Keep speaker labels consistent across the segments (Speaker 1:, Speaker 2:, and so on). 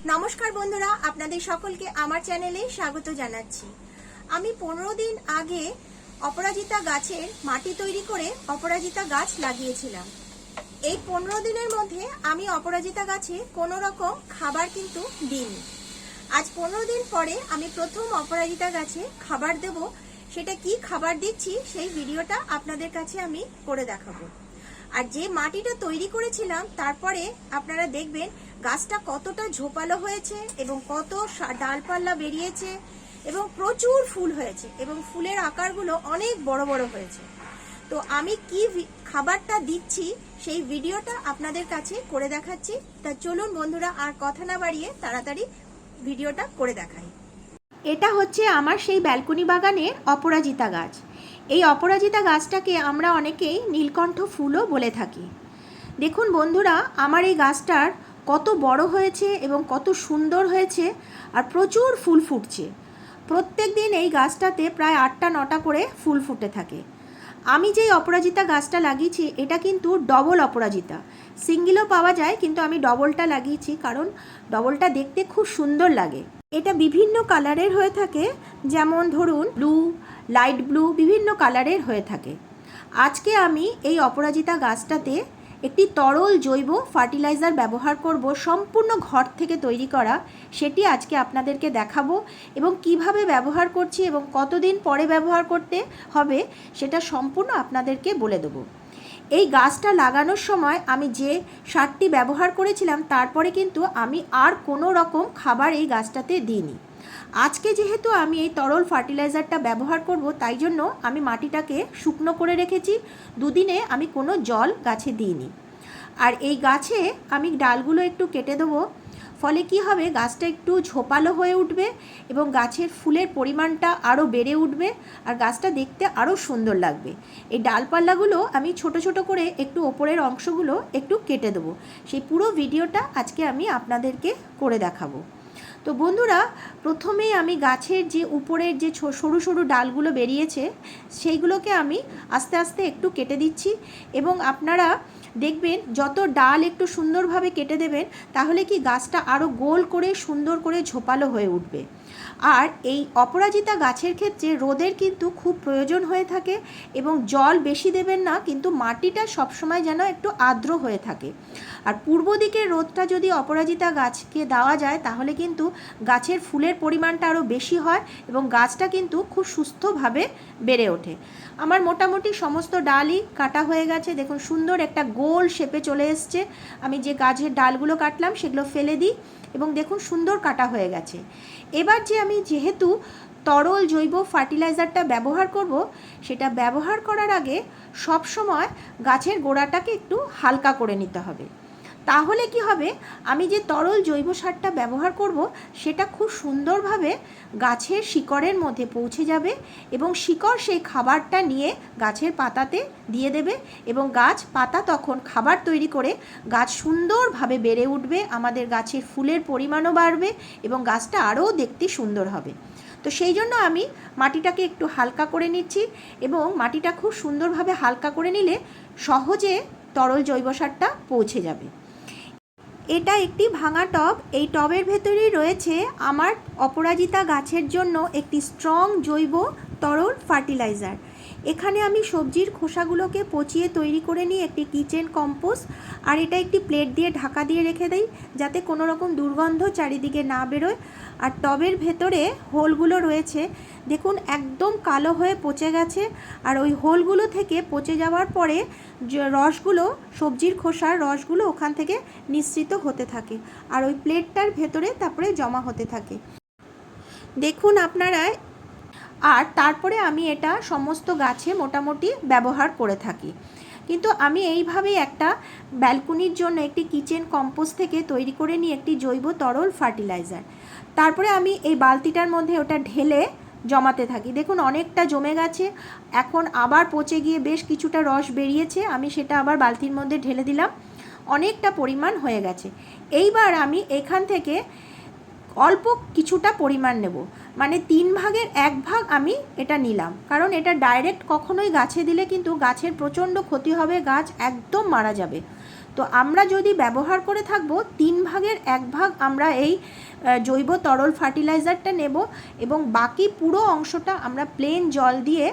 Speaker 1: নমস্কার বন্ধুরা, আপনাদের সকলকে আমার চ্যানেলে স্বাগত জানাচ্ছি। আমি 15 দিন আগে অপরাজিতা গাছের মাটি তৈরি করে অপরাজিতা গাছ লাগিয়েছিলাম। এই 15 দিনের মধ্যে আমি অপরাজিতা গাছে কোনো রকম খাবার কিন্তু দিইনি। আজ 15 দিন পরে আমি প্রথম অপরাজিতা গাছে খাবার দেব। সেটা কি খাবার দিচ্ছি সেই ভিডিওটা আপনাদের কাছে আমি করে দেখাবো। আর যে মাটিটা তৈরি করেছিলাম তারপরে আপনারা দেখবেন গাছটা কতটা ঝোপালো হয়েছে এবং কত ডালপাল্লা বেরিয়েছে এবং প্রচুর ফুল হয়েছে এবং ফুলের আকারগুলো অনেক বড় বড় হয়েছে। তো আমি কি খাবারটা দিচ্ছি সেই ভিডিওটা আপনাদের কাছে করে দেখাচ্ছি। তা চলুন বন্ধুরা, আর কথা না বাড়িয়ে তাড়াতাড়ি ভিডিওটা করে দেখাই। এটা হচ্ছে আমার সেই ব্যালকনি বাগানের অপরাজিতা গাছ। এই অপরাজিতা গাছটাকে আমরা অনেকেই নীলকণ্ঠ ফুলও বলে থাকি। দেখুন বন্ধুরা, আমার এই গাছটার কত বড় হয়েছে এবং কত সুন্দর হয়েছে আর প্রচুর ফুল ফুটছে। প্রত্যেক দিন এই গাছটাতে প্রায় 8টা-9টা করে ফুল ফুটে থাকে। আমি যেই অপরাজিতা গাছটা লাগিয়েছি এটা কিন্তু ডবল অপরাজিতা, সিঙ্গেলও পাওয়া যায়, কিন্তু আমি ডবলটা লাগিয়েছি কারণ ডবলটা দেখতে খুব সুন্দর লাগে। এটা বিভিন্ন কালারের হয়ে থাকে, যেমন ধরুন ব্লু, লাইট ব্লু, বিভিন্ন কালারের হয়ে থাকে। আজকে আমি এই অপরাজিতা গাছটাতে একটি তরল জৈব ফার্টিলাইজার ব্যবহার করব, সম্পূর্ণ ঘর থেকে তৈরি করা। সেটি আজকে আপনাদেরকে দেখাবো এবং কিভাবে ব্যবহার করছি এবং কতদিন পরে ব্যবহার করতে হবে সেটা সম্পূর্ণ আপনাদেরকে বলে দেবো। এই গাছটা লাগানোর সময় আমি যে সারটি ব্যবহার করেছিলাম তারপরে কিন্তু আমি আর কোনো রকম খাবার এই গাছটাতে দিইনি। আজকে যেহেতু আমি এই তরল ফার্টিলাইজারটা ব্যবহার করব, তাই জন্য আমি মাটিটাকে শুকনো করে রেখেছি। দুদিনে আমি কোনো জল গাছে দিইনি। আর এই গাছে আমি ডালগুলো একটু কেটে দেবো, ফলে কি হবে, গাছটা একটু ঝোপালো হয়ে উঠবে এবং গাছের ফুলের পরিমাণটা আরও বেড়ে উঠবে আর গাছটা দেখতে আরও সুন্দর লাগবে। এই ডালপাল্লাগুলো আমি ছোট ছোট করে একটু ওপরের অংশগুলো একটু কেটে দেবো। সেই পুরো ভিডিওটা আজকে আমি আপনাদেরকে করে দেখাবো। তো বন্ধুরা, প্রথমেই আমি গাছের যে উপরের যে সরু সরু ডালগুলো বেরিয়েছে সেইগুলোকে আমি আস্তে আস্তে একটু কেটে দিচ্ছি এবং আপনারা দেখবেন যত ডাল একটু সুন্দরভাবে কেটে দেবেন তাহলে কি গাছটা আরও গোল করে সুন্দর করে ঝোপালো হয়ে উঠবে। আর এই অপরাজিতা গাছের ক্ষেত্রে রোদের কিন্তু খুব প্রয়োজন হয়ে থাকে এবং জল বেশি দেবেন না, কিন্তু মাটিটা সবসময় যেন একটু আর্দ্র হয়ে থাকে। আর পূর্ব দিকের রোদটা যদি অপরাজিতা গাছকে দেওয়া যায় তাহলে কিন্তু গাছের ফুলের পরিমাণটা আরও বেশি হয় এবং গাছটা কিন্তু খুব সুস্থভাবে বেড়ে ওঠে। আমার মোটামুটি সমস্ত ডালই কাটা হয়ে গেছে। দেখুন সুন্দর একটা গোল শেপে চলে এসছে। আমি যে গাছের ডালগুলো কাটলাম সেগুলো ফেলে দিই এবং দেখুন সুন্দর কাটা হয়ে গেছে। এবার যেহেতু তরল জৈব ফার্টিলাইজারটা ব্যবহার করব, সেটা ব্যবহার করার আগে সব সময় গাছের গোড়াটাকে একটু হালকা করে নিতে হবে। তাহলে কি হবে, আমি যে তরল জৈব সারটা ব্যবহার করব সেটা খুব সুন্দরভাবে গাছের শিকড়ের মধ্যে পৌঁছে যাবে এবং শিকড় সেই খাবারটা নিয়ে গাছের পাতাতে দিয়ে দেবে এবং গাছ পাতা তখন খাবার তৈরি করে গাছ সুন্দরভাবে বেড়ে উঠবে, আমাদের গাছের ফুলের পরিমাণও বাড়বে এবং গাছটা আরও দেখতে সুন্দর হবে। তো সেই জন্য আমি মাটিটাকে একটু হালকা করে নিচ্ছি এবং মাটিটা খুব সুন্দরভাবে হালকা করে নিলে সহজে তরল জৈব সারটা পৌঁছে যাবে। এটা একটি ভাঙা টব। এই টবের ভেতরেই রয়েছে আমার অপরাজিতা গাছের জন্য একটি স্ট্রং জৈব তরল ফার্টিলাইজার। এখানে আমি সবজির খোসাগুলোকে পচিয়ে তৈরি করে নিই একটি কিচেন কম্পোস্ট, আর এটা একটি প্লেট দিয়ে ঢাকা দিয়ে রেখে দিই যাতে কোনো রকম দুর্গন্ধ চারিদিকে না বেরোয়। আর টবের ভেতরে হোলগুলো রয়েছে, দেখুন একদম কালো হয়ে পচে গেছে, আর ওই হোলগুলো থেকে পচে যাওয়ার পরে যে রসগুলো, সবজির খোসার রসগুলো ওখান থেকে নিঃসৃত হতে থাকে আর ওই প্লেটটার ভেতরে তারপরে জমা হতে থাকে, দেখুন আপনারা। আর তারপরে আমি এটা সমস্ত গাছে মোটামুটি ব্যবহার করে থাকি। কিন্তু আমি এইভাবেই একটা ব্যালকনির জন্য একটি কিচেন কম্পোস্ট থেকে তৈরি করে নিই একটি জৈব তরল ফার্টিলাইজার। তারপরে আমি এই বালতিটার মধ্যে ওটা ঢেলে জমাতে থাকি। দেখুন অনেকটা জমে গেছে, এখন আবার পচে গিয়ে বেশ কিছুটা রস বেরিয়েছে, আমি সেটা আবার বালতির মধ্যে ঢেলে দিলাম, অনেকটা পরিমাণ হয়ে গেছে। এইবার আমি এখান থেকে অল্প কিছুটা পরিমাণ নেব, মানে 1/3 আমি এটা নিলাম, কারণ এটা ডাইরেক্ট কখনোই গাছে দিলে কিন্তু গাছের প্রচণ্ড ক্ষতি হবে, গাছ একদম মারা যাবে। তো
Speaker 2: তো আমরা যদি ব্যবহার করে থাকবো 3 ভাগের 1 ভাগ আমরা এই জৈব তরল ফার্টিলাইজারটা নেব এবং বাকি পুরো অংশটা আমরা প্লেন জল দিয়ে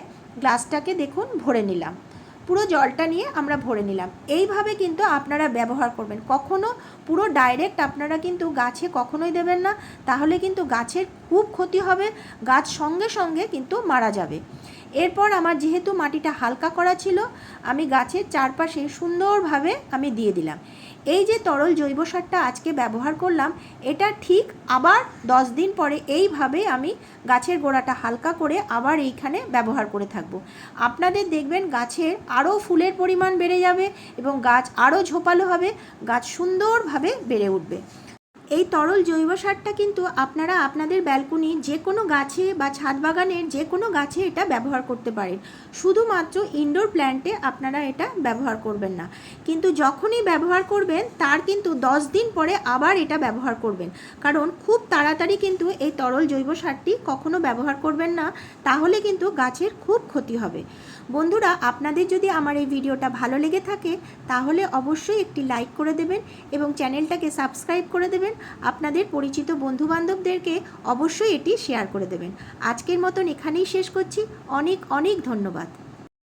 Speaker 2: গ্লাসটাকে দেখুন ভরে নিলাম। পুরো জলটা নিয়ে আমরা ভরে নিলাম। এইভাবে কিন্তু আপনারা ব্যবহার করবেন। কখনো পুরো ডাইরেক্ট আপনারা কিন্তু গাছে কখনোই দেবেন না, তাহলে কিন্তু গাছের খুব ক্ষতি হবে, গাছ সঙ্গে সঙ্গে কিন্তু মারা যাবে। এরপর আমার যেহেতু মাটিটা হালকা করা ছিল, আমি গাছের চারপাশে সুন্দরভাবে আমি দিয়ে দিলাম। এই যে তরল জৈব সারটা আজকে ব্যবহার করলাম, এটা ঠিক আবার 10 দিন পরে এইভাবে আমি গাছের গোড়াটা হালকা করে আবার এইখানে ব্যবহার করে থাকব। আপনাদের দেখবেন গাছের আরও ফুলের পরিমাণ বেড়ে যাবে এবং গাছ আরও ঝোপালো হবে, গাছ সুন্দরভাবে বেড়ে উঠবে। এই তরল জৈব সারটা কিন্তু আপনারা আপনাদের ব্যালকনি যে কোনো গাছে বা ছাদ বাগানের যে কোনো গাছে এটা ব্যবহার করতে পারেন। শুধুমাত্র ইনডোর প্ল্যান্টে আপনারা এটা ব্যবহার করবেন না, কিন্তু যখনই ব্যবহার করবেন তার কিন্তু 10 দিন পরে আবার এটা ব্যবহার করবেন, কারণ খুব তাড়াতাড়ি কিন্তু এই তরল জৈব সারটি কখনো ব্যবহার করবেন না, তাহলে কিন্তু গাছের খুব ক্ষতি হবে। বন্ধুরা, আপনাদের যদি আমার এই ভিডিওটা ভালো লেগে থাকে তাহলে অবশ্যই একটি লাইক করে দেবেন এবং চ্যানেলটাকে সাবস্ক্রাইব করে দেবেন। আপনাদের পরিচিত বন্ধুবান্ধবদেরকে অবশ্যই এটি শেয়ার করে দেবেন। আজকের মতন এখানেই শেষ করছি। অনেক অনেক ধন্যবাদ।